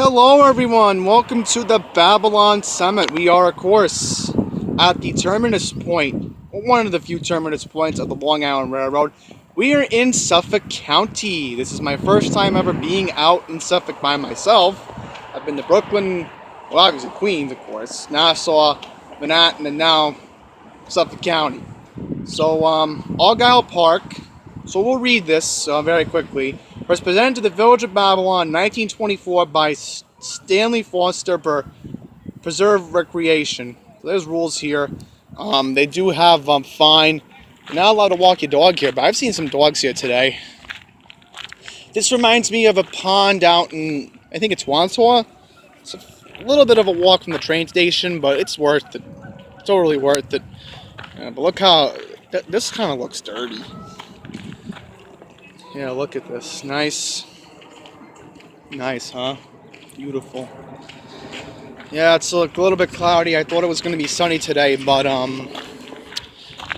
Hello everyone, welcome to the Babylon Summit. We are, of course, at the terminus point, one of the few terminus points of the Long Island Railroad. We are in Suffolk County. This is my first time ever being out in Suffolk by myself. I've been to Brooklyn, well obviously Queens of course, Nassau, Manhattan, and now Suffolk County. So, Argyle Park. So we'll read this very quickly. Was presented to the Village of Babylon in 1924 by Stanley Foster for Preserve Recreation. So there's rules here. They do have fine. You're not allowed to walk your dog here, but I've seen some dogs here today. This reminds me of a pond out in, I think it's Wandsworth. It's a little bit of a walk from the train station, but it's worth it. Totally worth it. But look how, this kind of looks dirty. Yeah, look at this. Nice. Nice, huh? Beautiful. Yeah, it's a little bit cloudy. I thought it was going to be sunny today, but,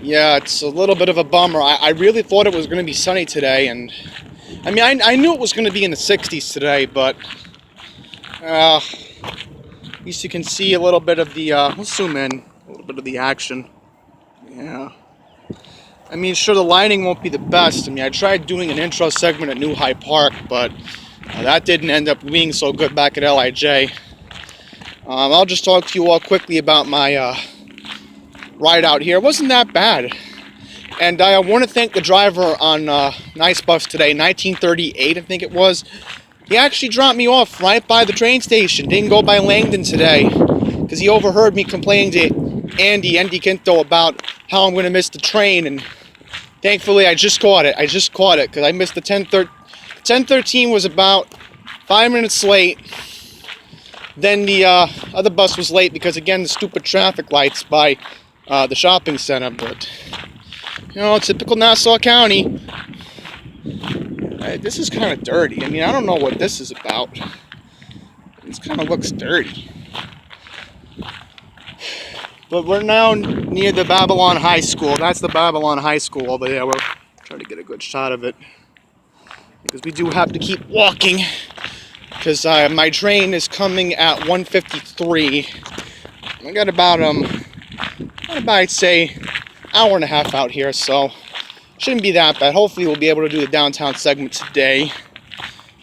yeah, it's a little bit of a bummer. I really thought it was going to be sunny today, and, I mean, I knew it was going to be in the 60s today, but, at least you can see a little bit of the, let's zoom in, a little bit of the action. Yeah. I mean, sure, the lighting won't be the best. I mean, I tried doing an intro segment at New Hyde Park, but that didn't end up being so good back at LIJ. I'll just talk to you all quickly about my ride out here. It wasn't that bad. And I want to thank the driver on Nice Bus today, 1938, I think it was. He actually dropped me off right by the train station. Didn't go by Langdon today, because he overheard me complaining to Andy Quinto about how I'm going to miss the train, and thankfully I just caught it. Because I missed the 10:13 was about 5 minutes late. Then the other bus was late because, again, the stupid traffic lights by the shopping center. But, you know, typical Nassau County. This is kind of dirty. I mean, I don't know what this is about. This kind of looks dirty. But we're now near the Babylon High School. That's the Babylon High School over there. We're trying to get a good shot of it, because we do have to keep walking, because my train is coming at 1:53. I got about I'd say hour and a half out here, so shouldn't be that bad. Hopefully we'll be able to do the downtown segment today.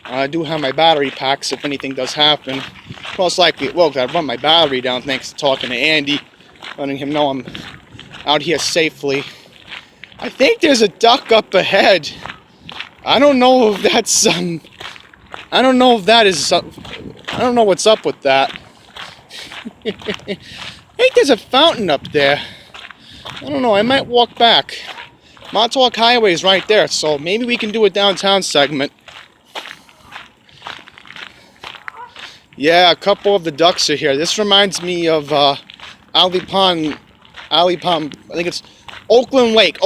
I do have my battery packs if anything does happen. Most likely it will, because I've run my battery down thanks to talking to Andy, letting him know I'm out here safely. I think there's a duck up ahead. I don't know if that's I don't know if that is I don't know what's up with that. I think there's a fountain up there. I don't know, I might walk back. Montauk Highway is right there, so maybe we can do a downtown segment. Yeah, a couple of the ducks are here. This reminds me of I think it's Oakland Lake.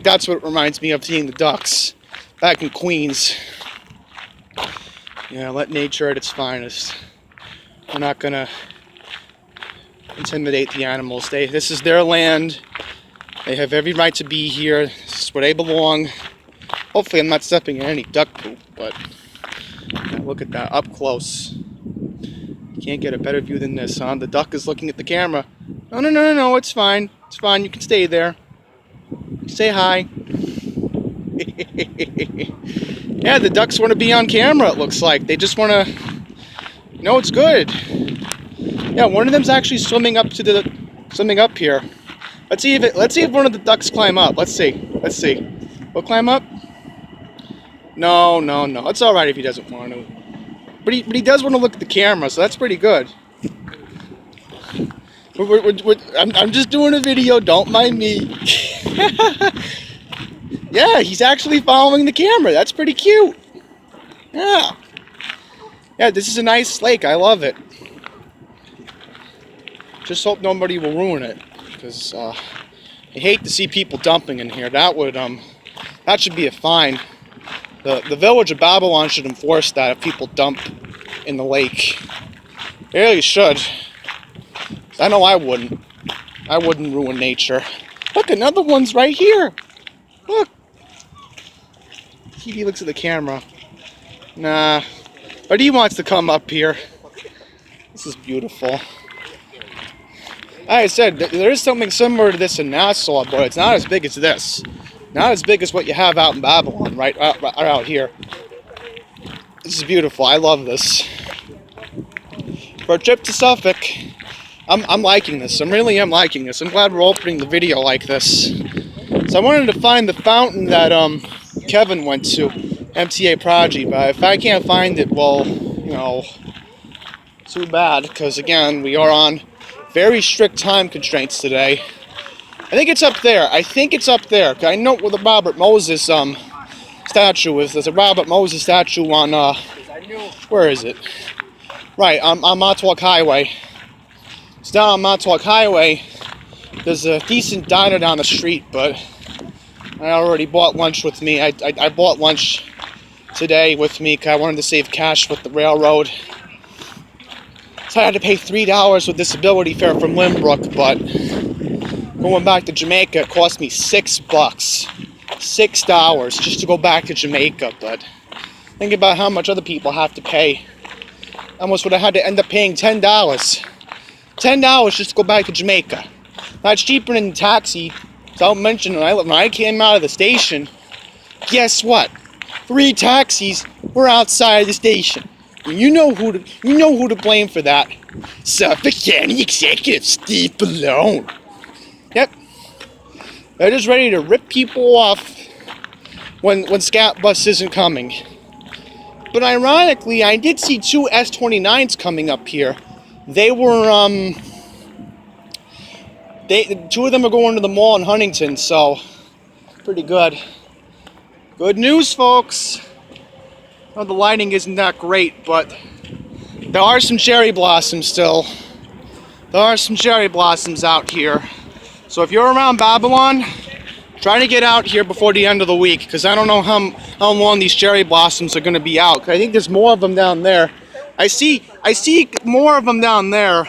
That's what it reminds me of, seeing the ducks back in Queens. Yeah, let nature at its finest. We're not gonna intimidate the animals. This is their land. They have every right to be here. This is where they belong. Hopefully I'm not stepping in any duck poop, but yeah, look at that up close. You can't get a better view than this, huh? The duck is looking at the camera. No, it's fine. It's fine, you can stay there. Say hi. Yeah, the ducks want to be on camera, it looks like. They just want to... No, it's good. Yeah, one of them's actually swimming up here. Let's see if one of the ducks climb up. Let's see. We'll climb up? No. It's alright if he doesn't want to. But he does want to look at the camera, so that's pretty good. I'm just doing a video, don't mind me. Yeah, he's actually following the camera. That's pretty cute. Yeah. Yeah, this is a nice lake. I love it. Just hope nobody will ruin it, because I hate to see people dumping in here. That should be a fine. The Village of Babylon should enforce that if people dump in the lake. They really should. I know I wouldn't. I wouldn't ruin nature. Look, another one's right here. Look. He looks at the camera. Nah. But he wants to come up here. This is beautiful. Like I said, there is something similar to this in Nassau, but it's not as big as this. Not as big as what you have out in Babylon, right out here. This is beautiful. I love this. For a trip to Suffolk, I'm liking this. I really am liking this. I'm glad we're opening the video like this. So I wanted to find the fountain that Kevin went to, MTA Prodigy, but if I can't find it, well, you know, too bad, because again, we are on very strict time constraints today. I think it's up there. I think it's up there. I know where the Robert Moses statue is. There's a Robert Moses statue on, where is it? Right, on Montauk Highway. It's down on Montauk Highway. There's a decent diner down the street, but I already bought lunch with me. I bought lunch today with me because I wanted to save cash with the railroad. So I had to pay $3 with disability fare from Lynbrook, but going back to Jamaica, it cost me $6. $6 just to go back to Jamaica, but think about how much other people have to pay. I almost would have had to end up paying $10. $10 just to go back to Jamaica. That's cheaper than taxi. So I'll mention when I came out of the station, guess what? 3 taxis were outside the station. And you know who to blame for that. Suffolk County Executive Steve Ballone. Yep. They're just ready to rip people off when Scat Bus isn't coming. But ironically, I did see 2 S29s coming up here. They were, 2 of them are going to the mall in Huntington, so pretty good. Good news, folks. Well, the lighting isn't that great, but there are some cherry blossoms still. There are some cherry blossoms out here. So if you're around Babylon, try to get out here before the end of the week, because I don't know how long these cherry blossoms are going to be out. I think there's more of them down there. I see more of them down there.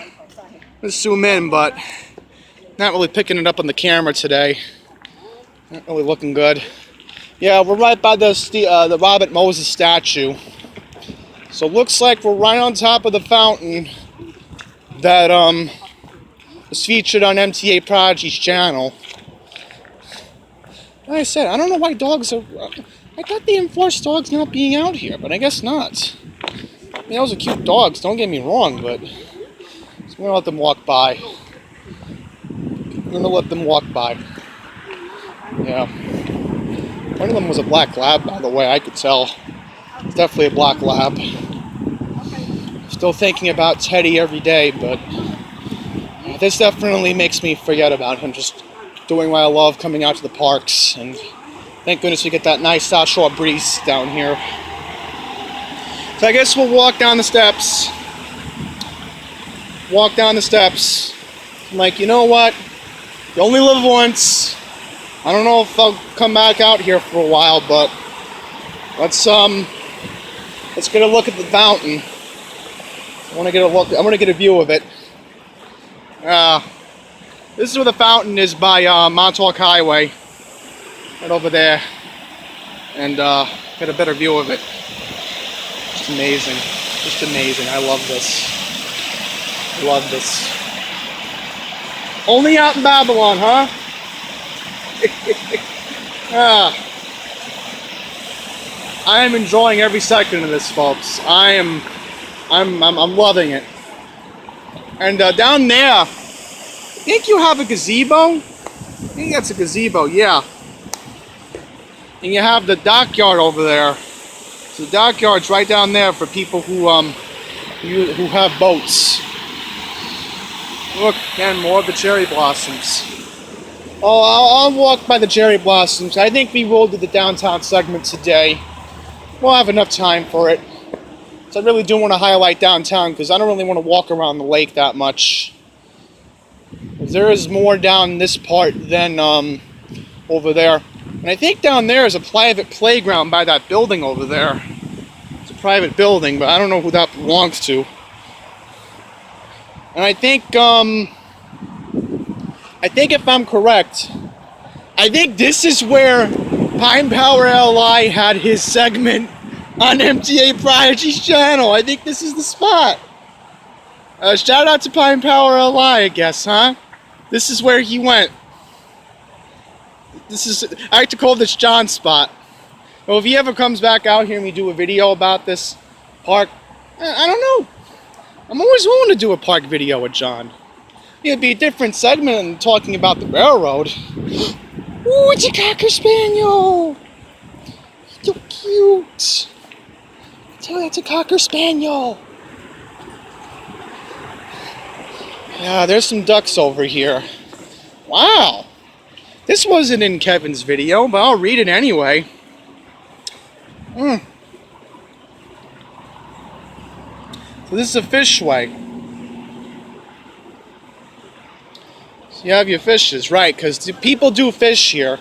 Let's zoom in, but not really picking it up on the camera today. Not really looking good. Yeah, we're right by the Robert Moses statue. So it looks like we're right on top of the fountain that was featured on MTA Prodigy's channel. Like I said, I don't know why dogs are... I thought they enforced dogs not being out here, but I guess not. I mean, those are cute dogs, don't get me wrong, but... So I'm gonna let them walk by. I'm gonna let them walk by. Yeah. One of them was a black lab, by the way, I could tell. It's definitely a black lab. Still thinking about Teddy every day, but this definitely makes me forget about him. Just doing what I love, coming out to the parks, and thank goodness we get that nice South Shore breeze down here. So I guess we'll walk down the steps. Walk down the steps. I'm like, you know what? You only live once. I don't know if I'll come back out here for a while, but let's get a look at the fountain. I want to get a look. I want to get a view of it. This is where the fountain is by Montauk Highway, right over there, and get a better view of it. Just amazing. Just amazing. I love this. I love this. Only out in Babylon, huh? I am enjoying every second of this, folks. I'm loving it. And down there, I think you have a gazebo. I think that's a gazebo, yeah. And you have the dockyard over there. So the dockyard's right down there for people who have boats. Look, again, more of the cherry blossoms. Oh, I'll walk by the cherry blossoms. I think we will do the downtown segment today. We'll have enough time for it. So I really do want to highlight downtown because I don't really want to walk around the lake that much. There is more down this part than over there. And I think down there is a private playground by that building over there. It's a private building, but I don't know who that belongs to. And I think if I'm correct, I think this is where Pine Power LI had his segment on MTA Prodigy's channel. I think this is the spot. Shout out to Pine Power LI, I guess, huh? This is where he went. I like to call this John's spot. Well, if he ever comes back out here and we do a video about this park, I don't know. I'm always willing to do a park video with John. It'd be a different segment than talking about the railroad. Ooh, it's a Cocker Spaniel! So cute! I tell you, it's a Cocker Spaniel! Yeah, there's some ducks over here. Wow! This wasn't in Kevin's video, but I'll read it anyway. So this is a fishway. So you have your fishes, right? Because people do fish here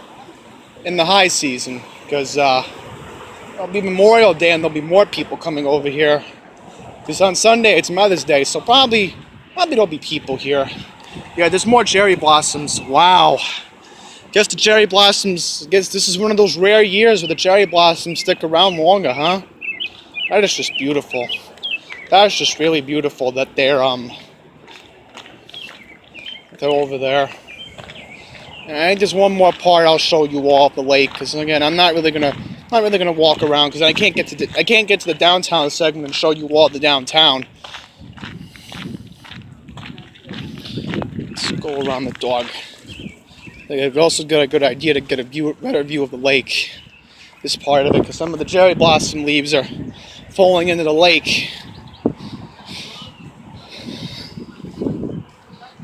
in the high season. Because it'll be Memorial Day and there'll be more people coming over here. Because on Sunday it's Mother's Day, so probably there'll be people here. Yeah, there's more cherry blossoms. Wow. Guess the cherry blossoms, this is one of those rare years where the cherry blossoms stick around longer, huh? That is just beautiful. That is just really beautiful that they're over there. And just one more part I'll show you all of the lake, because again, I'm not really gonna walk around because I can't get to the downtown segment and show you all the downtown. Let's go around the dog. I've also got a good idea to get a better view of the lake. This part of it, because some of the cherry blossom leaves are falling into the lake.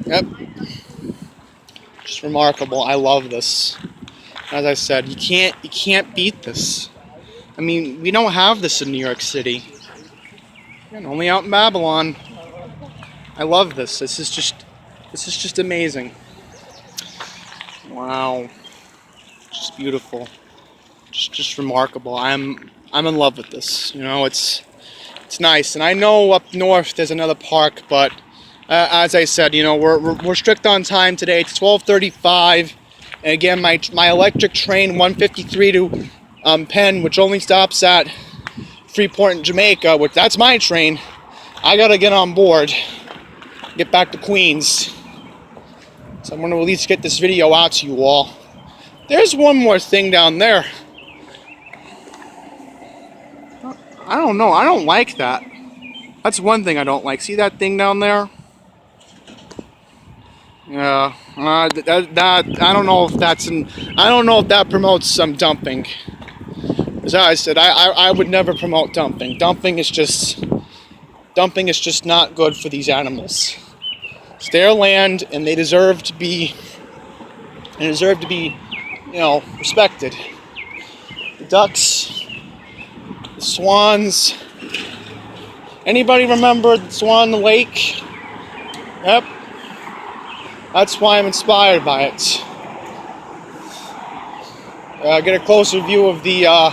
Yep. Just remarkable. I love this. As I said, you can't beat this. I mean, we don't have this in New York City. And only out in Babylon. I love this. This is just amazing. Wow. Just beautiful. Just remarkable. I'm in love with this. You know, it's nice. And I know up north there's another park, but as I said, you know, we're strict on time today. It's 12:35. And again, my electric train 153 to Penn, which only stops at Freeport in Jamaica, which that's my train. I gotta get on board, get back to Queens. So I'm gonna at least get this video out to you all. There's one more thing down there. I don't know. I don't like that. That's one thing I don't like. See that thing down there? Yeah. That I don't know if that's I don't know if that promotes some dumping. As I said, I would never promote dumping. Dumping is just not good for these animals. It's their land, and they deserve to be, you know, respected. The ducks, the swans. Anybody remember the Swan Lake? Yep. That's why I'm inspired by it. Get a closer view of the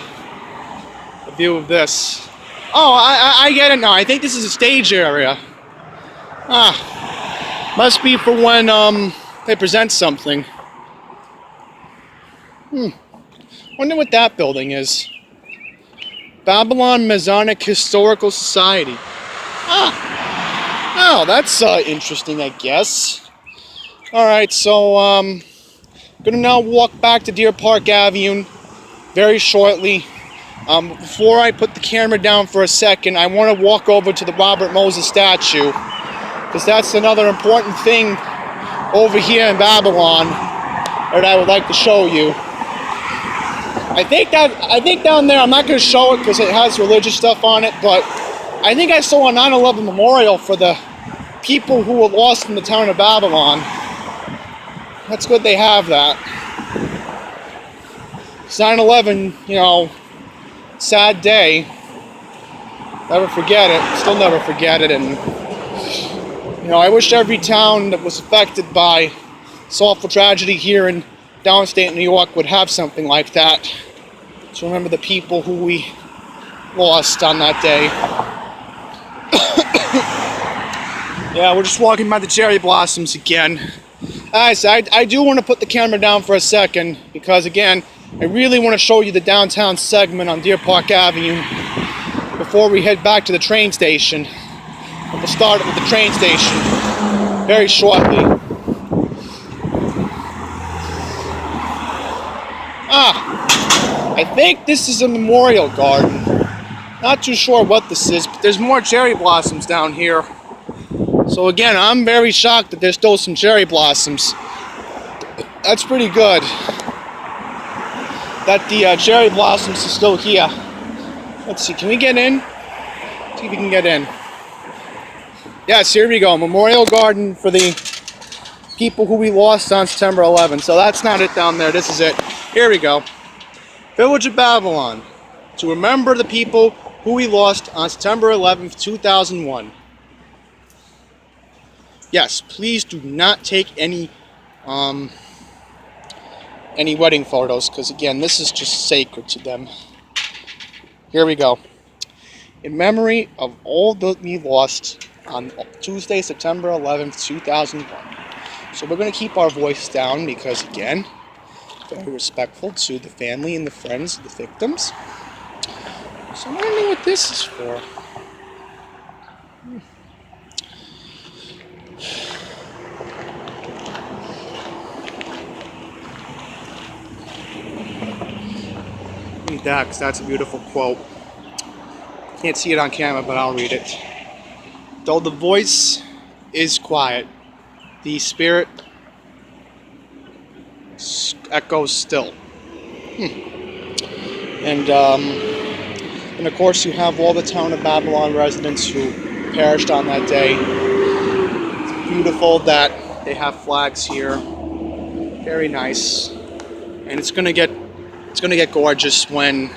view of this. Oh, I get it now. I think this is a stage area. Must be for when they present something. Wonder what that building is. Babylon Masonic Historical Society. Oh, that's interesting, I guess. Alright, so I'm gonna now walk back to Deer Park Avenue very shortly. Before I put the camera down for a second, I want to walk over to the Robert Moses statue, because that's another important thing over here in Babylon that I would like to show you. I think down there, I'm not going to show it because it has religious stuff on it, but I think I saw a 9/11 memorial for the people who were lost in the town of Babylon. That's good they have that. 9/11, you know, sad day. Never forget it. Still never forget it. And, you know, I wish every town that was affected by this awful tragedy here in downstate New York would have something like that. To remember the people who we lost on that day. Yeah, we're just walking by the cherry blossoms again. Guys, I do want to put the camera down for a second because, again, I really want to show you the downtown segment on Deer Park Avenue before we head back to the train station. we'll start with the train station very shortly. I think this is a memorial garden. Not too sure what this is, but there's more cherry blossoms down here. So again, I'm very shocked that there's still some cherry blossoms. That's pretty good. That the cherry blossoms are still here. Let's see, can we get in? See if we can get in. Yes, here we go. Memorial garden for the people who we lost on September 11th. So that's not it down there. This is it. Here we go. Village of Babylon. To remember the people who we lost on September 11th, 2001. Yes, please do not take any wedding photos, because again, this is just sacred to them. Here we go. In memory of all that we lost on Tuesday, September 11th, 2001. So we're going to keep our voice down because, again, very respectful to the family and the friends of the victims. So I don't know what this is for. Read that, because that's a beautiful quote. Can't see it on camera, but I'll read it. Though the voice is quiet, the spirit echoes still. And of course you have all the town of Babylon residents who perished on that day. It's beautiful that they have flags here. Very nice. And it's gonna get gorgeous when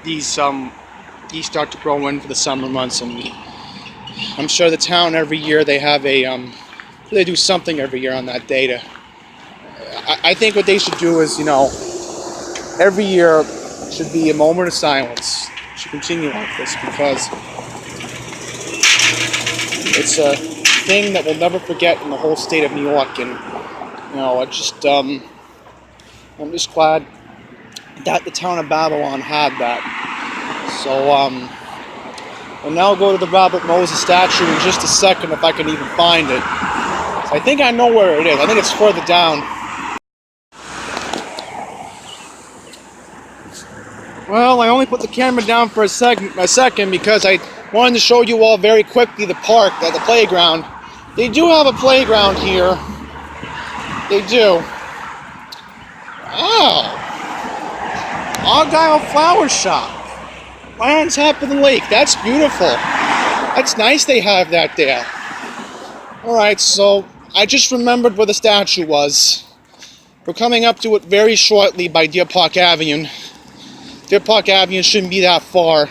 these start to grow in for the summer months. And I'm sure the town every year they have they do something every year on that day to. I think what they should do is, every year should be a moment of silence. Should continue like this because it's a thing that we'll never forget in the whole state of New York. And I'm just glad that the town of Babylon had that. So we'll now go to the Robert Moses statue in just a second if I can even find it. So I think I know where it is. I think it's further down. Well, I only put the camera down for a second because I wanted to show you all very quickly the park, the playground. They do have a playground here. They do. Oh. Argyle Flower Shop. Right on top of the lake. That's beautiful. That's nice they have that there. Alright, so I just remembered where the statue was. We're coming up to it very shortly by Deer Park Avenue. Deer Park Avenue shouldn't be that far.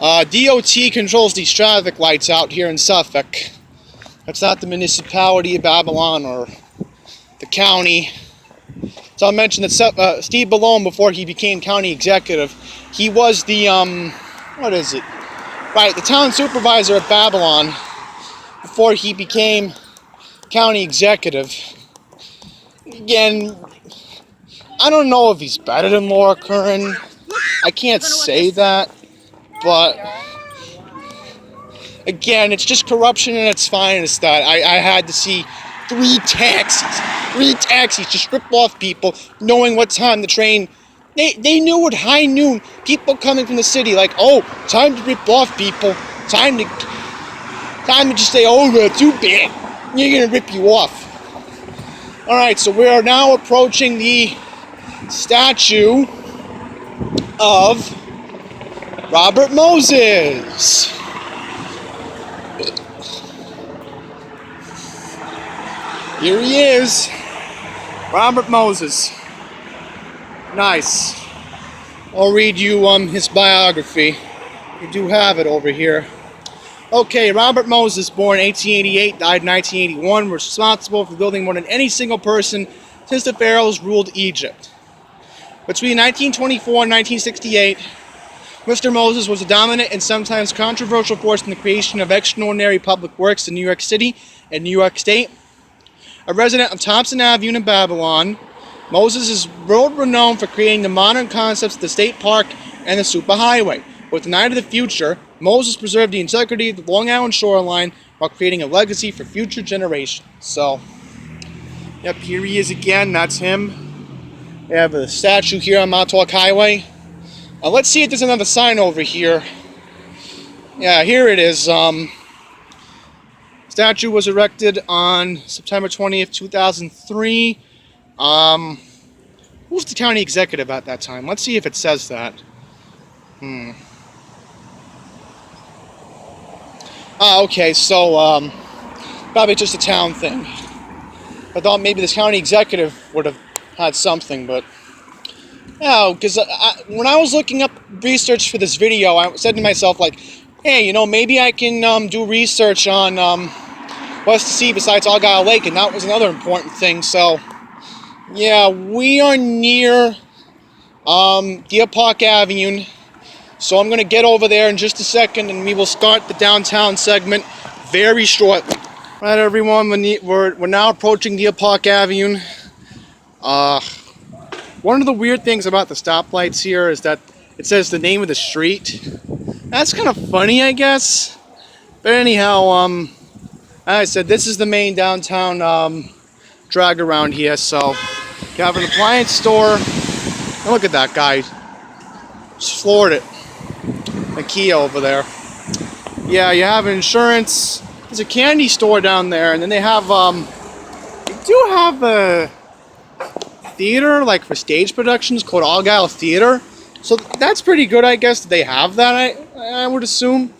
DOT controls these traffic lights out here in Suffolk. That's not the municipality of Babylon or the county. So I'll mention that Steve Ballone, before he became county executive, he was the, the town supervisor of Babylon before he became county executive. Again, I don't know if he's better than Laura Curran. I can't say that, but again, it's just corruption in its finest that I had to see three taxis just rip off people, knowing what time the train. They knew at high noon, people coming from the city, like, oh, time to rip off people, time to just say, oh, that's too bad, you're gonna rip you off. All right, so we are now approaching the statue of Robert Moses. Here he is, Robert Moses. Nice. I'll read you his biography. You do have it over here. Okay, Robert Moses, born 1888, died 1981, was responsible for building more than any single person since the pharaohs ruled Egypt. Between 1924 and 1968, Mr. Moses was a dominant and sometimes controversial force in the creation of extraordinary public works in New York City and New York State. A resident of Thompson Avenue in Babylon, Moses is world renowned for creating the modern concepts of the State Park and the Superhighway, With an eye to the future, Moses preserved the integrity of the Long Island shoreline while creating a legacy for future generations. So, yep, here he is again. That's him. We have a statue here on Montauk Highway. Let's see if there's another sign over here. Yeah, here it is. Statue was erected on September 20th, 2003. Who's the county executive at that time? Let's see if it says that. Okay, so probably just a town thing. I thought maybe this county executive would have had something, but no, because when I was looking up research for this video, I said to myself, like, hey, you know, maybe I can do research on what to see besides Argyle Lake, and that was another important thing. So, yeah, we are near Deer Park Avenue. So I'm going to get over there in just a second, and we will start the downtown segment very shortly. All right, everyone, we're now approaching Deer Park Avenue. One of the weird things about the stoplights here is that it says the name of the street. That's kind of funny, I guess. But anyhow, as I said, this is the main downtown drag around here. So you have an appliance store. And look at that guy. Just floored it. A Kia over there. Yeah, you have insurance. There's a candy store down there, and then they have they do have a theater like for stage productions called Argyle Theater. So that's pretty good, I guess. They have that, I would assume.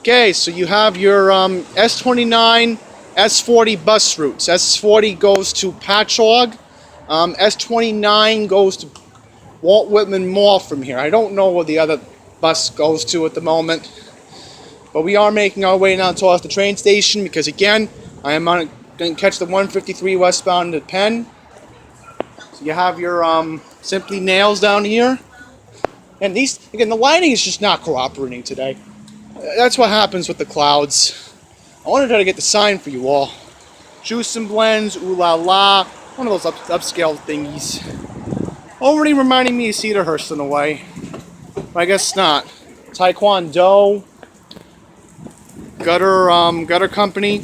Okay, so you have your S29, S40 bus routes. S40 goes to Patchogue. S29 goes to Walt Whitman Mall from here. I don't know where the other bus goes to at the moment, but we are making our way now towards the train station because, again, I am going to catch the 153 westbound to Penn. So you have your Simply Nails down here, and these, again, the lighting is just not cooperating today. That's what happens with the clouds. I want to try to get the sign for you all. Juice and Blends, Ooh La La, one of those upscale thingies. Already reminding me of Cedarhurst in a way. But I guess not. Taekwondo. Gutter Company.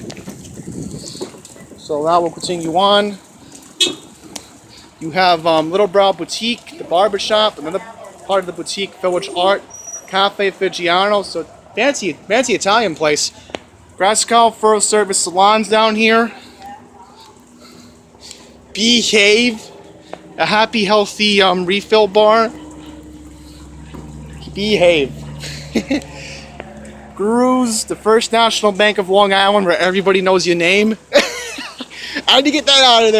So that will continue on. You have Little Brow Boutique, the barbershop, another part of the boutique, Village Art, Cafe Figiano. So fancy Italian place. Grascal Fur Service Salons down here. Behave. A happy, healthy refill bar. Behave. Guru's, the First National Bank of Long Island, where everybody knows your name. I had to get that out of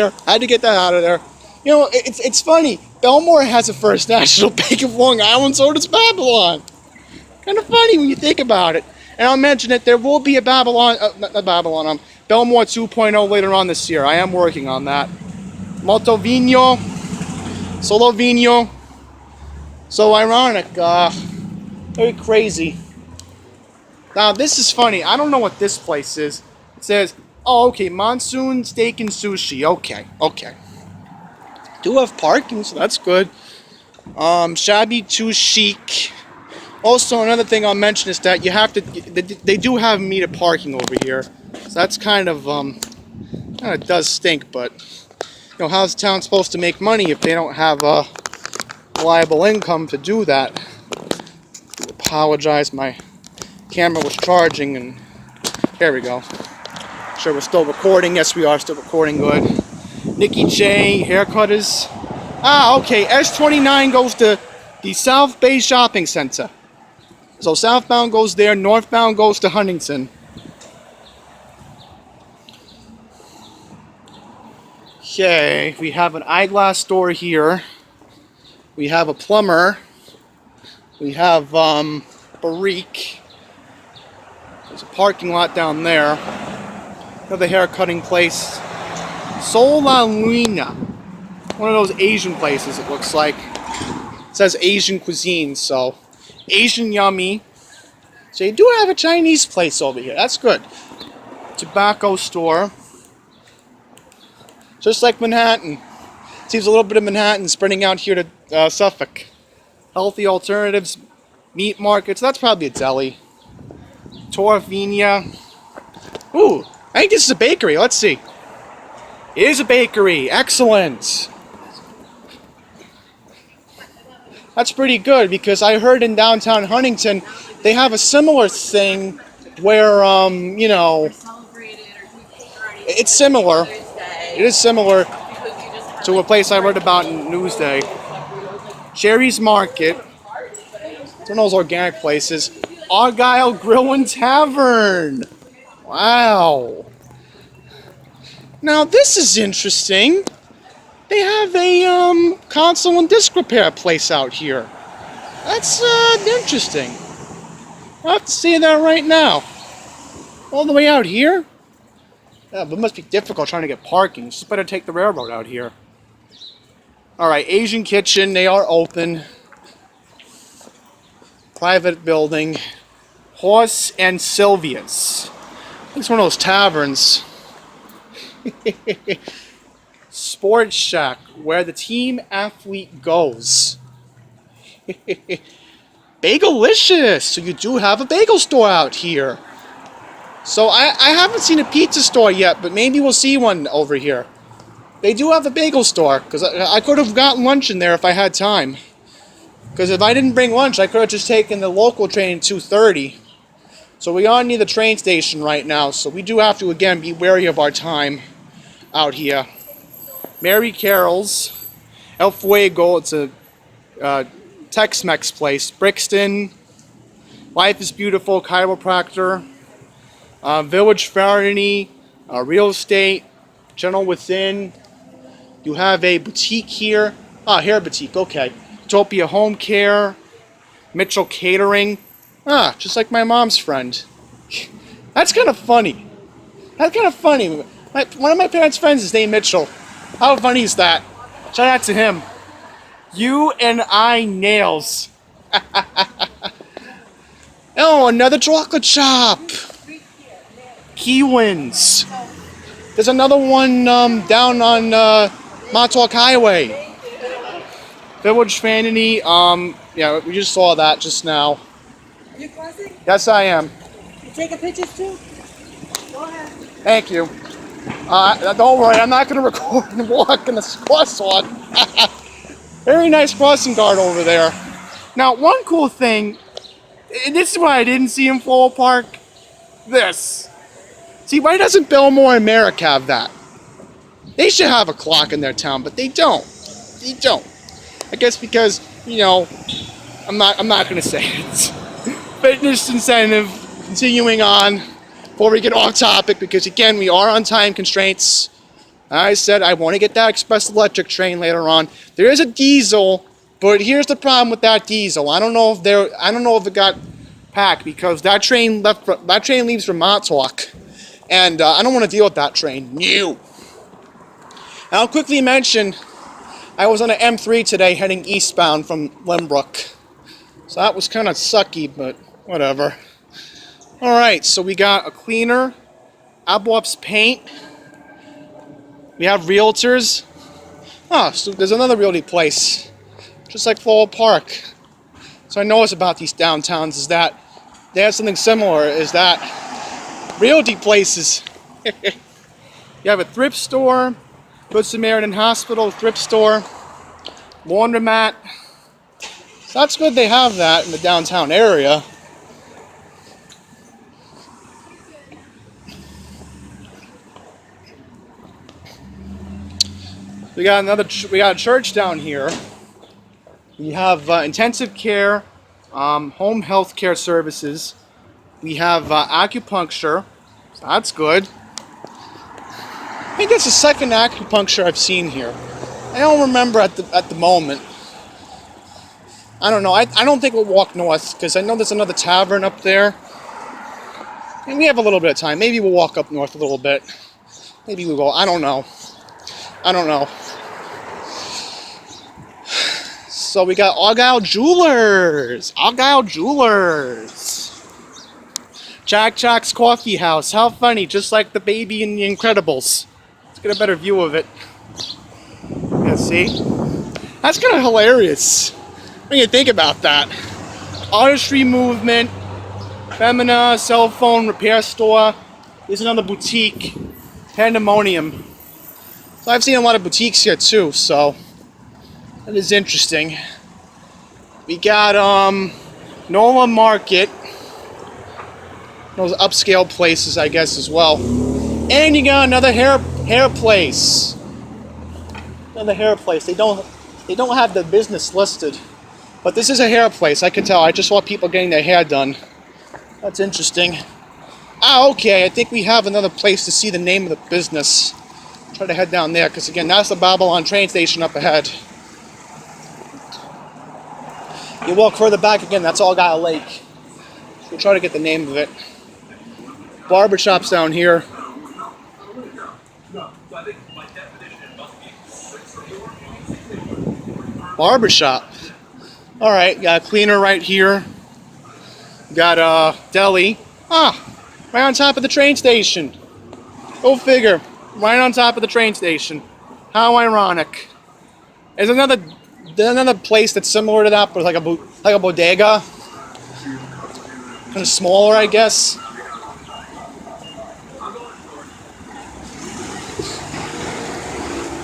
there. You know, it's funny. Belmore has a First National Bank of Long Island, so does Babylon. Kind of funny when you think about it. And I'll mention that there will be a Belmore 2.0 later on this year. I am working on that. Molto Vino. Solo Vino. So ironic. Very crazy. Now, this is funny. I don't know what this place is. It says, oh, okay, Monsoon Steak and Sushi. Okay. Do have parking, so that's good. Shabby Too Chic. Also, another thing I'll mention is that you have to, they do have metered parking over here. So that's kind of does stink, but, you know, how's the town supposed to make money if they don't have a reliable income to do that? I apologize, my camera was charging, and there we go. Sure, we're still recording. Yes, we are still recording good. Nikki J, haircutters. Okay, S29 goes to the South Bay Shopping Center. So southbound goes there, northbound goes to Huntington. Okay, we have an eyeglass store here. We have a plumber. We have Barrique. There's a parking lot down there. Another hair cutting place. Sol La Luna. One of those Asian places, it looks like. It says Asian cuisine, so Asian yummy. So you do have a Chinese place over here. That's good. Tobacco store. Just like Manhattan. Seems a little bit of Manhattan spreading out here to Suffolk. Healthy alternatives. Meat market, so that's probably a deli. Torvina. Ooh, I think this is a bakery. Let's see. It is a bakery. Excellent. That's pretty good because I heard in downtown Huntington they have a similar thing where, you know, it's similar. It is similar to a place I read about in Newsday. Jerry's Market. It's one of those organic places. Argyle Grill and Tavern. Wow. Now this is interesting. They have a console and disc repair place out here. That's interesting. I'll have to see that right now. All the way out here? Yeah, but it must be difficult trying to get parking. Just better take the railroad out here. Alright, Asian Kitchen, they are open. Private building. Horse and Sylvia's. It's one of those taverns. Sports Shack, where the team athlete goes. Bagelicious! So you do have a bagel store out here. So I haven't seen a pizza store yet, but maybe we'll see one over here. They do have a bagel store, because I could have gotten lunch in there if I had time. Because if I didn't bring lunch, I could have just taken the local train at 2:30. So we are near the train station right now, so we do have to, again, be wary of our time out here. Mary Carroll's, El Fuego, it's a Tex-Mex place. Brixton, Life is Beautiful, Chiropractor, Village Fraternity, Real Estate, General Within. You have a boutique here. Hair boutique, okay. Utopia Home Care, Mitchell Catering. Just like my mom's friend. That's kind of funny. That's kind of funny. One of my parents' friends is named Mitchell. How funny is that? Shout out to him. You and I nails. Oh, another chocolate shop. Keywins. There's another one down on Montauk Highway. Village Vanity. Yeah, we just saw that just now. You crossing? Yes, I am. You taking pictures too? Go ahead. Thank you. Don't worry, I'm not going to record and walk in the crosswalk. Very nice crossing guard over there. Now, one cool thing, and this is why I didn't see in Floral Park, this. See, why doesn't Belmore and Merrick have that? They should have a clock in their town, but they don't. They don't. I guess because, you know, I'm not going to say it. Fitness incentive, continuing on. Before we get off topic, because again, we are on time constraints. I said I want to get that express electric train later on. There is a diesel, but here's the problem with that diesel. I don't know if it got packed because that train leaves from Montauk, and I don't want to deal with that train. No. I'll quickly mention I was on an M3 today heading eastbound from Lynbrook, so that was kind of sucky, but whatever. Alright, so we got a cleaner, Abwap's Paint, we have realtors. So there's another realty place, just like Floral Park. So I noticed about these downtowns is that they have something similar, is that realty places. You have a thrift store, Good Samaritan Hospital, thrift store, laundromat. So that's good they have that in the downtown area. We got a church down here. We have intensive care, home health care services. We have acupuncture, so that's good. I think that's the second acupuncture I've seen here. I don't remember at the moment. I don't know. I don't think we'll walk north because I know there's another tavern up there, and we have a little bit of time. Maybe we'll walk up north a little bit. Maybe we will. I don't know. So we got Argyle Jewelers. Jack Jack's Coffee House. How funny, just like the baby in The Incredibles. Let's get a better view of it. Yeah, see? That's kind of hilarious when you think about that. Artistry Movement, Femina, cell phone repair store. There's another boutique, Pandemonium. So I've seen a lot of boutiques here too, so that is interesting. We got Nola Market, those upscale places, I guess, as well. And you got another hair place. Another hair place. They don't have the business listed, but this is a hair place. I can tell. I just saw people getting their hair done. That's interesting. Ah, okay. I think we have another place to see the name of the business. Try to head down there, because again, that's the Babylon train station up ahead. You walk further back again, that's all got a lake. So we'll try to get the name of it. Barbershops down here. Barbershop. Alright, got a cleaner right here. Got a deli. Ah, right on top of the train station. Go figure. Right on top of the train station. How ironic. There's another place that's similar to that, but like a bodega. Kind of smaller, I guess.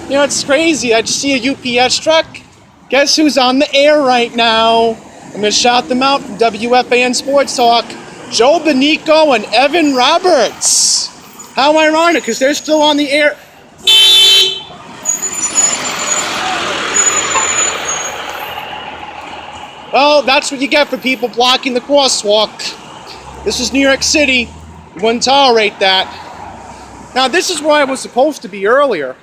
You know, it's crazy. I just see a UPS truck. Guess who's on the air right now? I'm going to shout them out from WFAN Sports Talk. Joe Benico and Evan Roberts. How ironic, because they're still on the air. Well, that's what you get for people blocking the crosswalk. This is New York City. You wouldn't tolerate that. Now, this is where I was supposed to be earlier.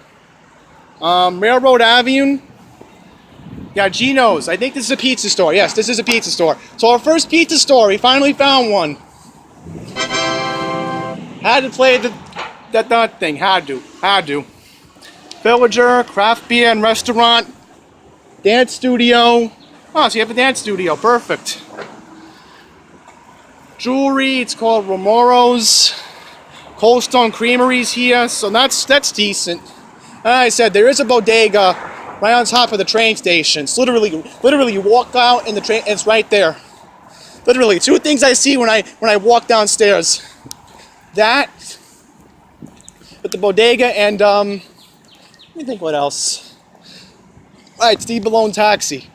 Railroad Avenue. Yeah, Gino's. I think this is a pizza store. Yes, this is a pizza store. So our first pizza store, we finally found one. Had to play that thing. Had to. Villager, craft beer and restaurant, dance studio. Oh, so you have a dance studio. Perfect. Jewelry. It's called Romoro's. Cold Stone Creamery's here, so that's decent. Like I said, there is a bodega right on top of the train station. It's literally you walk out in the train, and it's right there. Literally, two things I see when I walk downstairs. That, with the bodega, and let me think what else. Alright, Steve Malone Taxi.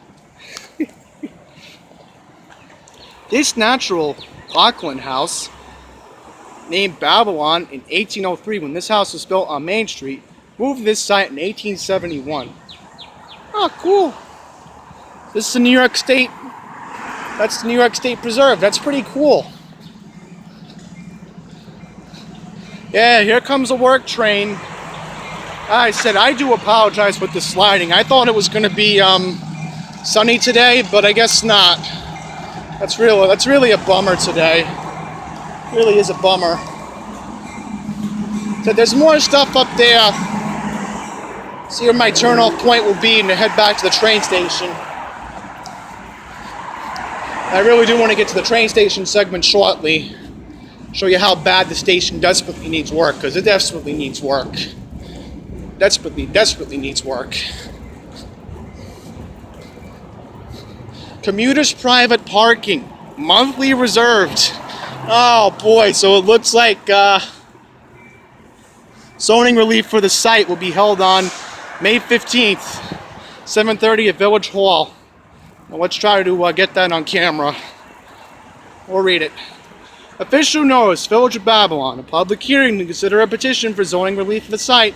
This natural Auckland house, named Babylon in 1803, when this house was built on Main Street, moved to this site in 1871. Oh, cool. This is the New York State. That's the New York State Preserve. That's pretty cool. Yeah, here comes a work train. I said, I do apologize with the sliding. I thought it was going to be sunny today, but I guess not. That's really a bummer today. It really is a bummer. So there's more stuff up there. See where my turn-off point will be and to head back to the train station. I really do want to get to the train station segment shortly. Show you how bad the station desperately needs work, because it desperately needs work. Desperately needs work. Commuters private parking, monthly reserved. Oh boy, so it looks like zoning relief for the site will be held on May 15th, 7:30 at Village Hall. Now let's try to get that on camera. Or read it. Official notice, Village of Babylon. A public hearing to consider a petition for zoning relief for the site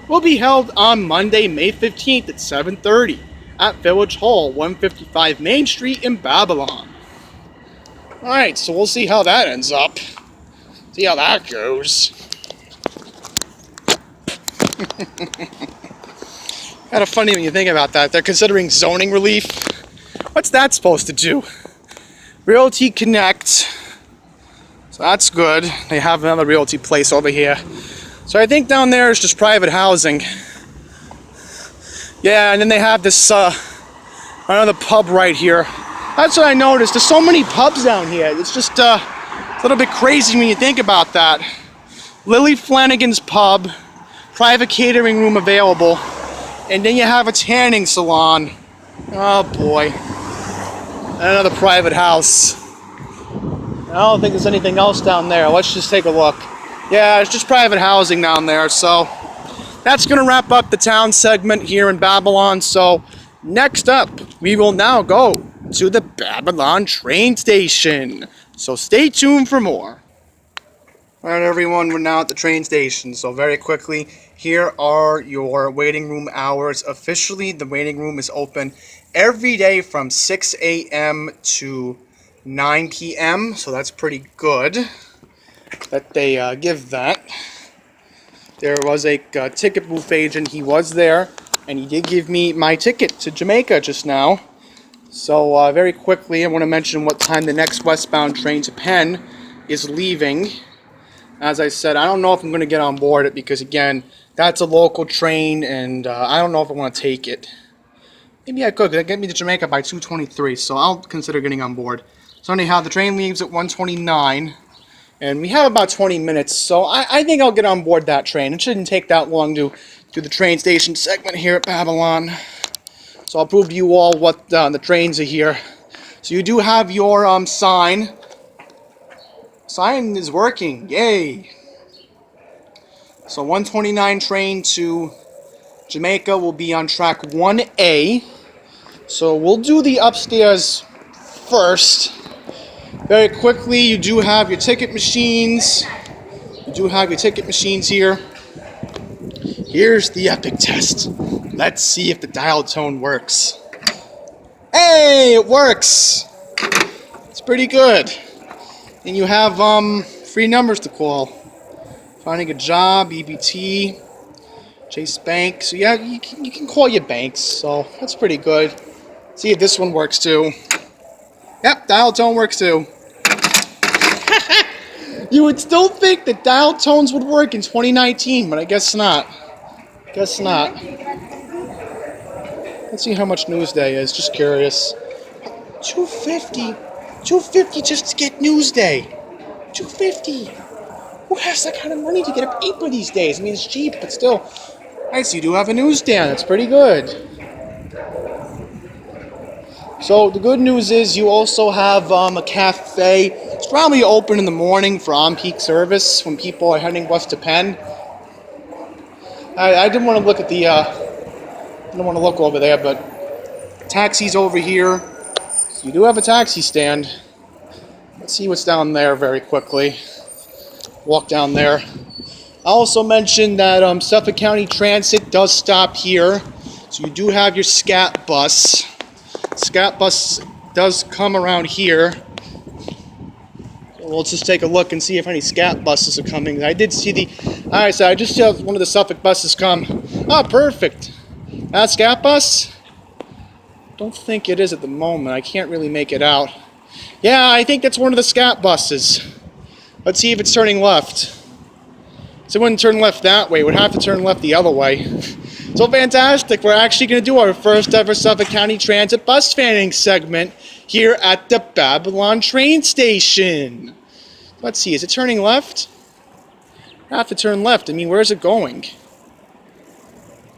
will be held on Monday, May 15th at 7:30 at Village Hall, 155 Main Street in Babylon. Alright, so we'll see how that ends up. See how that goes. Kind of funny when you think about that. They're considering zoning relief. What's that supposed to do? Realty Connect. So that's good. They have another realty place over here. So I think down there is just private housing. Yeah, and then they have this another pub right here. That's what I noticed. There's so many pubs down here. It's just a little bit crazy when you think about that. Lily Flanagan's Pub, private catering room available, and then you have a tanning salon. Oh boy. Another private house. I don't think there's anything else down there. Let's just take a look. Yeah, it's just private housing down there. So that's going to wrap up the town segment here in Babylon. So next up, we will now go to the Babylon train station. So stay tuned for more. All right, everyone, we're now at the train station. So very quickly, here are your waiting room hours. Officially, the waiting room is open every day from 6 a.m. to 9 p.m. So that's pretty good that they give that. There was a ticket booth agent. He was there, and he did give me my ticket to Jamaica just now. So very quickly, I want to mention what time the next westbound train to Penn is leaving. As I said, I don't know if I'm going to get on board it because, again, that's a local train, and I don't know if I want to take it. Maybe I could. It'll get me to Jamaica by 2:23, so I'll consider getting on board. So anyhow, the train leaves at 1:29, and we have about 20 minutes, so I think I'll get on board that train. It shouldn't take that long to do the train station segment here at Babylon. So I'll prove to you all what the trains are here. So you do have your sign. Sign is working. Yay! So 129 train to Jamaica will be on track 1A. So we'll do the upstairs first. Very quickly, you do have your ticket machines. You do have your ticket machines here. Here's the epic test. Let's see if the dial tone works. Hey, it works! It's pretty good. And you have 3 numbers to call. Finding a job, EBT, Chase Bank. So yeah, you can call your banks. So that's pretty good. See if this one works too. Yep, dial tone works too. You would still think that dial tones would work in 2019, but I guess not. Guess not. Let's see how much Newsday is. Just curious. $2.50. $2.50 just to get Newsday. $2.50. Who has that kind of money to get a paper these days? I mean, it's cheap, but still. Alright, so you do have a newsstand. That's pretty good. So the good news is you also have a cafe. It's probably open in the morning for on-peak service when people are heading west to Penn. I didn't want to look at the. I don't want to look over there, but taxis over here. So you do have a taxi stand. Let's see what's down there very quickly. Walk down there. I also mentioned that Suffolk County Transit does stop here. So you do have your SCAT bus. SCAT bus does come around here. So let's just take a look and see if any SCAT buses are coming. I did see the... Alright, so I just saw one of the Suffolk buses come. Oh, perfect. That SCAT bus? Don't think it is at the moment. I can't really make it out. Yeah, I think that's one of the SCAT buses. Let's see if it's turning left. So it wouldn't turn left that way. It would have to turn left the other way. So fantastic. We're actually going to do our first ever Suffolk County Transit bus fanning segment here at the Babylon train station. Let's see. Is it turning left? I have to turn left. I mean, where's it going?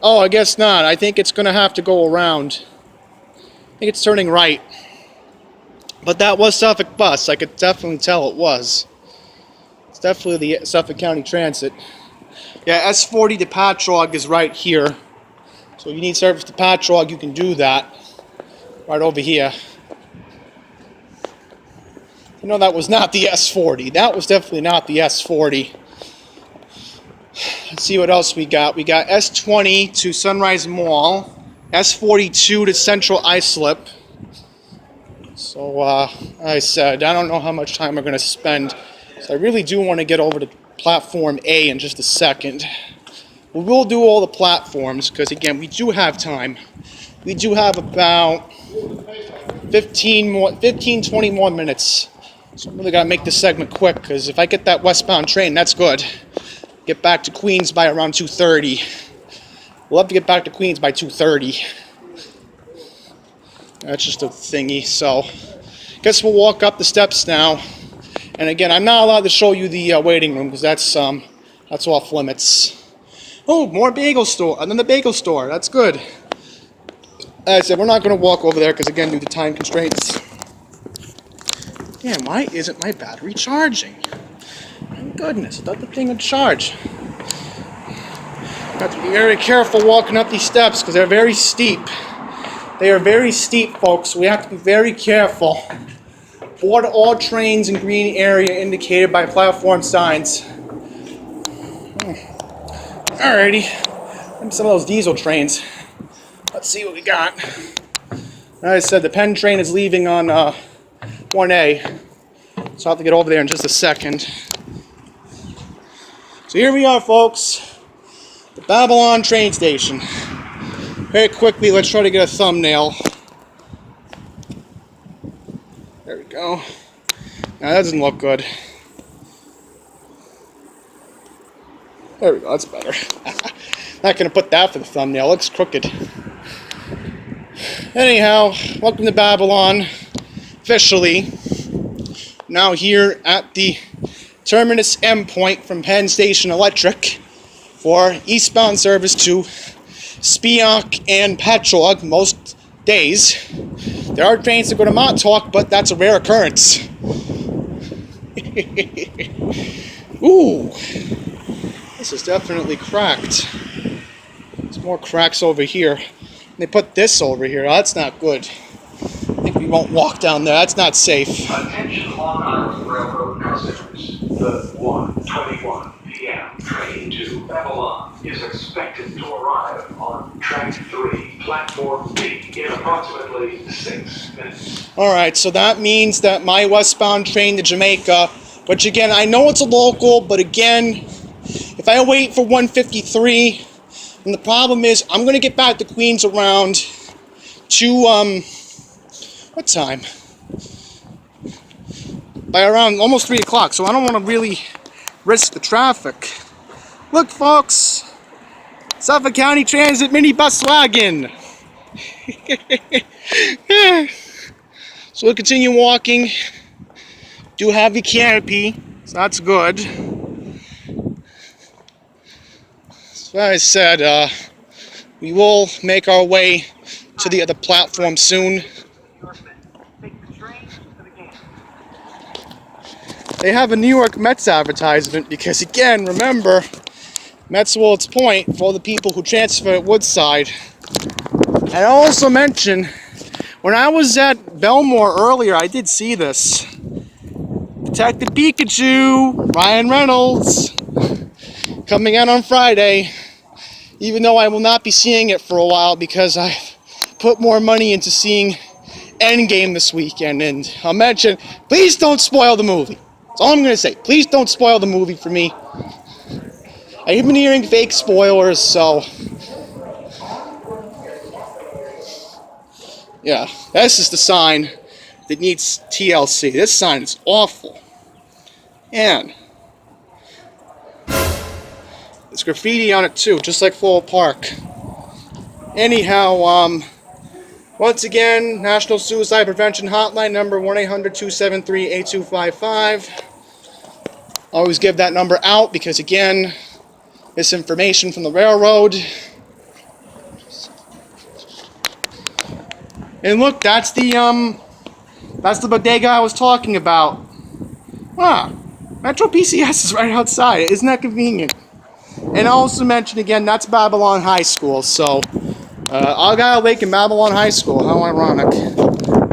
Oh, I guess not. I think it's going to have to go around. I think it's turning right. But that was Suffolk bus. I could definitely tell it was. It's definitely the Suffolk County Transit. Yeah, S40 to Patchogue is right here. So if you need service to Patchogue, you can do that. Right over here. You know, that was not the S40. That was definitely not the S40. Let's see what else we got. We got S20 to Sunrise Mall. S42 to Central Islip. So, I said, I don't know how much time we're going to spend. So I really do want to get over to platform A in just a second. We will do all the platforms because, again, we do have time. We do have about 20 more minutes. So I'm really got to make this segment quick because if I get that westbound train, that's good. Get back to Queens by around 2:30. We'll have to get back to Queens by 2:30. That's just a thingy. So guess we'll walk up the steps now. And again, I'm not allowed to show you the waiting room because that's off limits. Oh, more bagel store. And then the bagel store. That's good. As I said, we're not going to walk over there because, again, due to time constraints. Damn, why isn't my battery charging? My goodness, I thought the thing would charge. Have to be very careful walking up these steps because they're very steep. They are very steep, folks. We have to be very careful. Board all trains in green area indicated by platform signs. Alrighty. Some of those diesel trains. Let's see what we got. As I said, the Penn train is leaving on 1A. So I'll have to get over there in just a second. So here we are, folks. The Babylon train station. Very quickly, let's try to get a thumbnail. There we go. Now that doesn't look good. There we go, that's better. Not gonna put that for the thumbnail, it looks crooked. Anyhow, welcome to Babylon. Officially. Now here at the terminus endpoint from Penn Station Electric for eastbound service to Spionk and Patchogue most days. There are trains that go to Montauk, but that's a rare occurrence. Ooh, this is definitely cracked. There's more cracks over here. They put this over here. Oh, that's not good. I think we won't walk down there. That's not safe. Attention Long Island Railroad customers. The 1:21 p.m. train to Babylon is expected to arrive on track 3, platform B, in approximately 6 minutes. Alright, so that means that my westbound train to Jamaica, which again, I know it's a local, but again, if I wait for 1:53, and the problem is, I'm going to get back to Queens around what time? By around almost 3 o'clock, so I don't want to really risk the traffic. Look, folks, Suffolk County Transit minibus wagon. So we'll continue walking. Do have the canopy, so that's good. So as I said, we will make our way to the other platform soon. They have a New York Mets advertisement because, again, remember, Mets World's Point for all the people who transfer at Woodside. And I also mentioned, when I was at Belmore earlier, I did see this. Detective Pikachu, Ryan Reynolds, coming out on Friday, even though I will not be seeing it for a while because I put more money into seeing Endgame this weekend. And I'll mention, please don't spoil the movie. That's all I'm going to say. Please don't spoil the movie for me. I've been hearing fake spoilers, so yeah, this is the sign that needs TLC. This sign is awful. And there's graffiti on it too, just like Floral Park. Anyhow, once again, National Suicide Prevention Hotline number 1-800-273-8255. Always give that number out because, again, this information from the railroad. And look, that's the bodega I was talking about. Ah, Metro PCS is right outside. Isn't that convenient? And I also mentioned again, that's Babylon High School. So, Argyle Lake and Babylon High School. How ironic.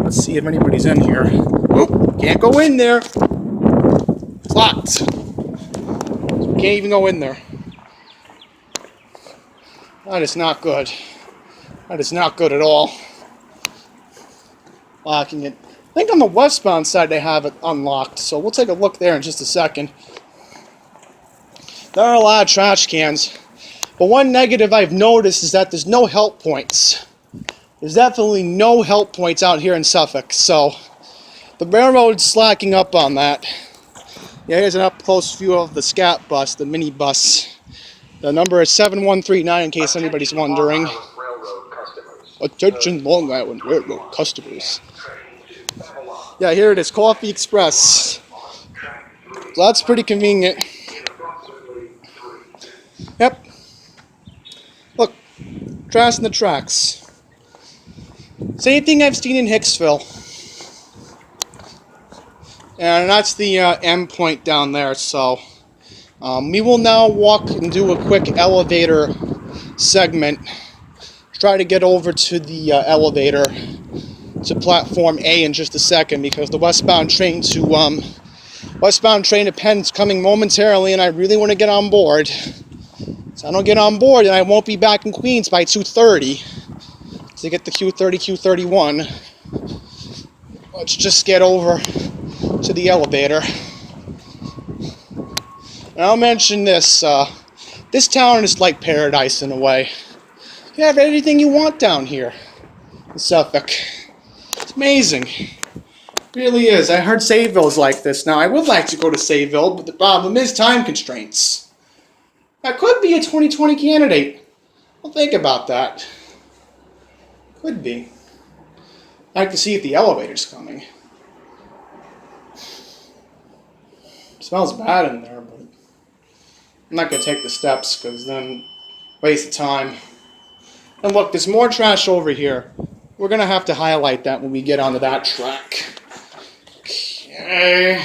Let's see if anybody's in here. Oh, can't go in there. It's locked. So we can't even go in there. That is not good. That is not good at all. Locking it. I think on the westbound side they have it unlocked, so we'll take a look there in just a second. There are a lot of trash cans, but one negative I've noticed is that there's no help points. There's definitely no help points out here in Suffolk, so the railroad's slacking up on that. Yeah, here's an up-close view of the SCAT bus, the minibus. The number is 7139 in case anybody's wondering. Attention Long Island Railroad customers. Yeah, here it is, Coffee Express. So that's pretty convenient. Yep. Look, trash in the tracks. Same thing I've seen in Hicksville. And that's the end point down there. So we will now walk and do a quick elevator segment. Try to get over to the elevator to platform A in just a second, because the westbound train to Penn is coming momentarily, and I really want to get on board. So I don't get on board, and I won't be back in Queens by 2:30 to get the Q30, Q31. Let's just get over to the elevator. And I'll mention this. This town is like paradise in a way. You have everything you want down here in Suffolk. It's amazing. It really is. I heard Sayville's like this. Now, I would like to go to Sayville, but the problem is time constraints. I could be a 2020 candidate. I'll think about that. Could be. I'd like to see if the elevator's coming. It smells bad in there, but I'm not going to take the steps, because then waste of time. And look, there's more trash over here. We're going to have to highlight that when we get onto that track. Okay.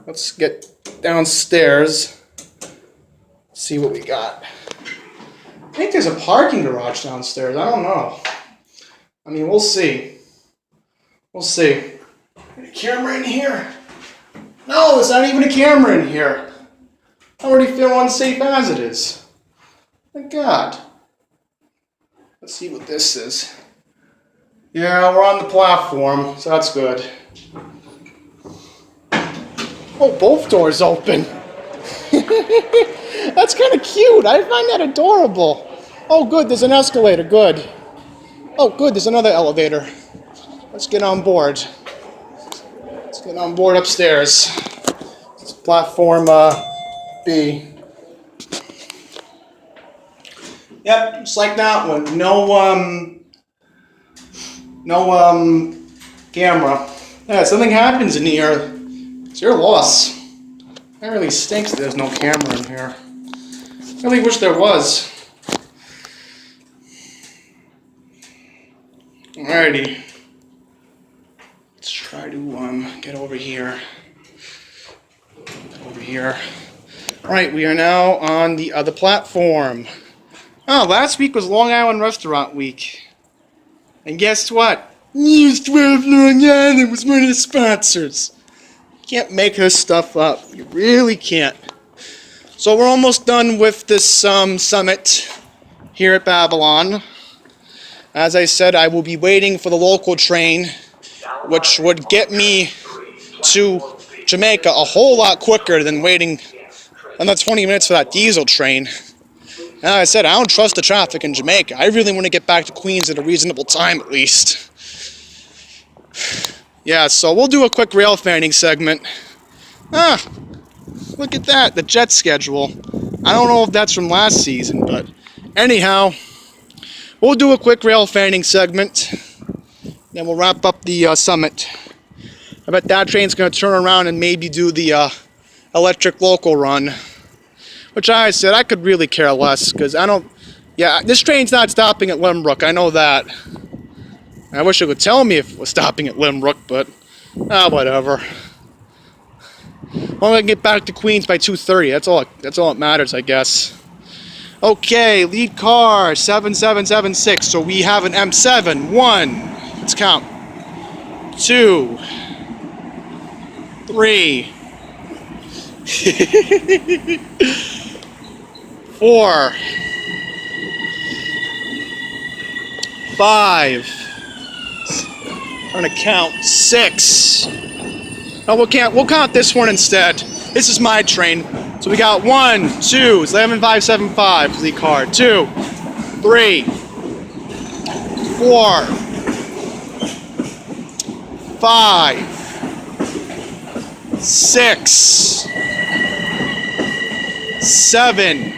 Let's get downstairs. See what we got. I think there's a parking garage downstairs. I don't know. I mean, we'll see. We'll see. Got a camera in here? No, there's not even a camera in here. I already feel unsafe as it is. Thank God. Let's see what this is. Yeah, we're on the platform, so that's good. Oh, both doors open. That's kind of cute. I find that adorable. Oh, good, there's an escalator. Good. Oh, good, there's another elevator. Let's get on board. Let's get on board upstairs. It's platform B. Yep, just like that one. No camera. Yeah, if something happens in here, it's your loss. That really stinks that there's no camera in here. I really wish there was. Alrighty. Let's try to get over here. Over here. Alright, we are now on the other platform. Oh, last week was Long Island Restaurant Week. And guess what? News 12 Long Island was one of the sponsors. You can't make this stuff up. You really can't. So we're almost done with this summit here at Babylon. As I said, I will be waiting for the local train, which would get me to Jamaica a whole lot quicker than waiting another 20 minutes for that diesel train. And as I said, I don't trust the traffic in Jamaica. I really want to get back to Queens at a reasonable time at least. Yeah, so we'll do a quick rail fanning segment. Ah, look at that, the jet schedule. I don't know if that's from last season, but anyhow, we'll do a quick rail fanning segment. Then we'll wrap up the summit. I bet that train's going to turn around and maybe do the electric local run. Which I said, I could really care less, because I don't... Yeah, this train's not stopping at Limbrook, I know that. I wish it would tell me if it was stopping at Limbrook, but... whatever. Well, I can get back to Queens by 2:30, that's all that matters, I guess. Okay, lead car, 7776, so we have an M7. 1, let's count. 2, 3... 4, 5, I'm gonna count 6. Oh, we'll count this one instead. This is my train. So we got 1, 2, 11575 lead car. 2, 3, 4, 5, 6, 7.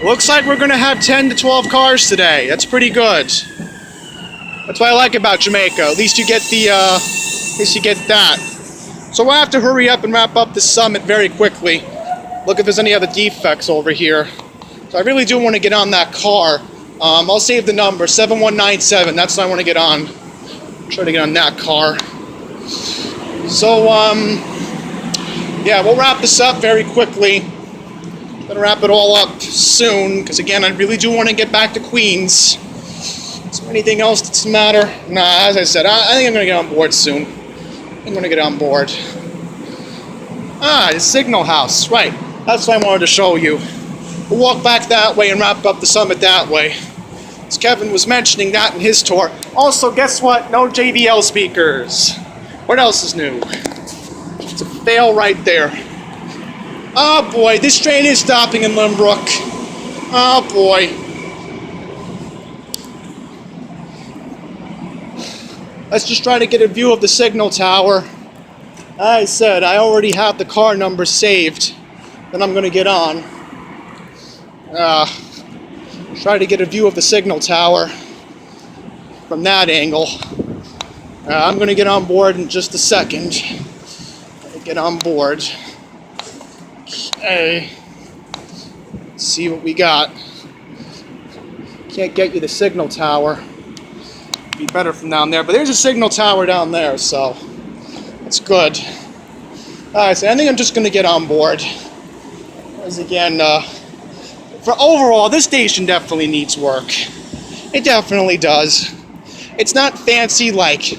Looks like we're gonna have 10 to 12 cars today. That's pretty good. That's what I like about Jamaica. At least you get that. So we'll have to hurry up and wrap up this summit very quickly. Look if there's any other defects over here. So I really do want to get on that car. I'll save the number, 7197. That's what I want to get on. Try to get on that car. So, yeah, we'll wrap this up very quickly. Gonna wrap it all up soon, because again, I really do want to get back to Queens. Is there anything else that's the matter? Nah, as I said, I think I'm gonna get on board soon. I'm gonna get on board. Ah, the Signal House, right. That's what I wanted to show you. We'll walk back that way and wrap up the summit that way. As Kevin was mentioning that in his tour. Also, guess what? No JBL speakers. What else is new? It's a fail right there. Oh boy, this train is stopping in Limbrook. Oh boy. Let's just try to get a view of the signal tower. I said I already have the car number saved that I'm going to get on. Try to get a view of the signal tower from that angle. I'm going to get on board in just a second. Get on board. Okay. Let's see what we got. Can't get you the signal tower. Be better from down there, but there's a signal tower down there, so that's good. Alright, so I think I'm just going to get on board. As again, for overall, this station definitely needs work. It definitely does. It's not fancy like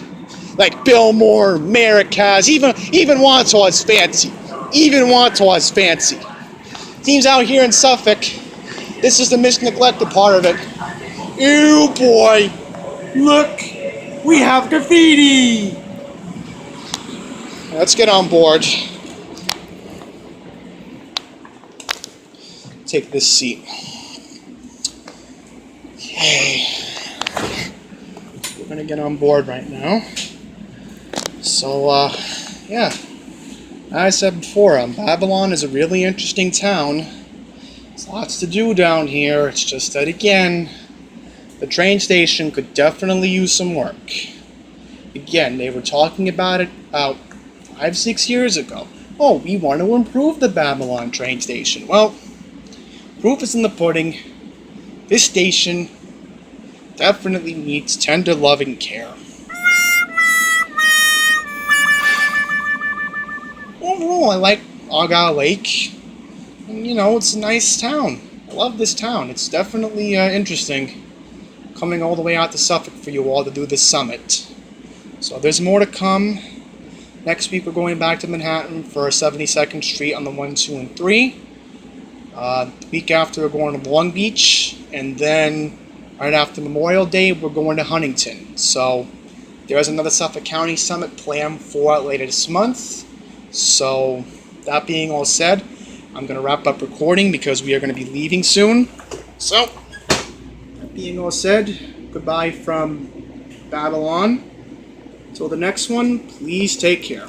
Billmore, Merrick has. Even Wantagh is fancy. Even Wantagh is fancy. Teams out here in Suffolk, this is the misneglected part of it. Ew, boy. Look, we have graffiti. Let's get on board. Take this seat. Okay. We're gonna get on board right now. So, yeah. As I said before, Babylon is a really interesting town. There's lots to do down here. It's just that, again, the train station could definitely use some work. Again, they were talking about it about 5-6 years ago. Oh, we want to improve the Babylon train station. Well, proof is in the pudding. This station definitely needs tender loving care. Overall, I like Argyle Lake. And, you know, it's a nice town. I love this town. It's definitely interesting coming all the way out to Suffolk for you all to do this summit. So there's more to come. Next week we're going back to Manhattan for 72nd Street on the 1, 2, and 3. The week after we're going to Long Beach. And then right after Memorial Day we're going to Huntington. So there's another Suffolk County summit planned for later this month. So that being all said, I'm going to wrap up recording because we are going to be leaving soon. So, that being all said, goodbye from Babylon. Till the next one, please take care.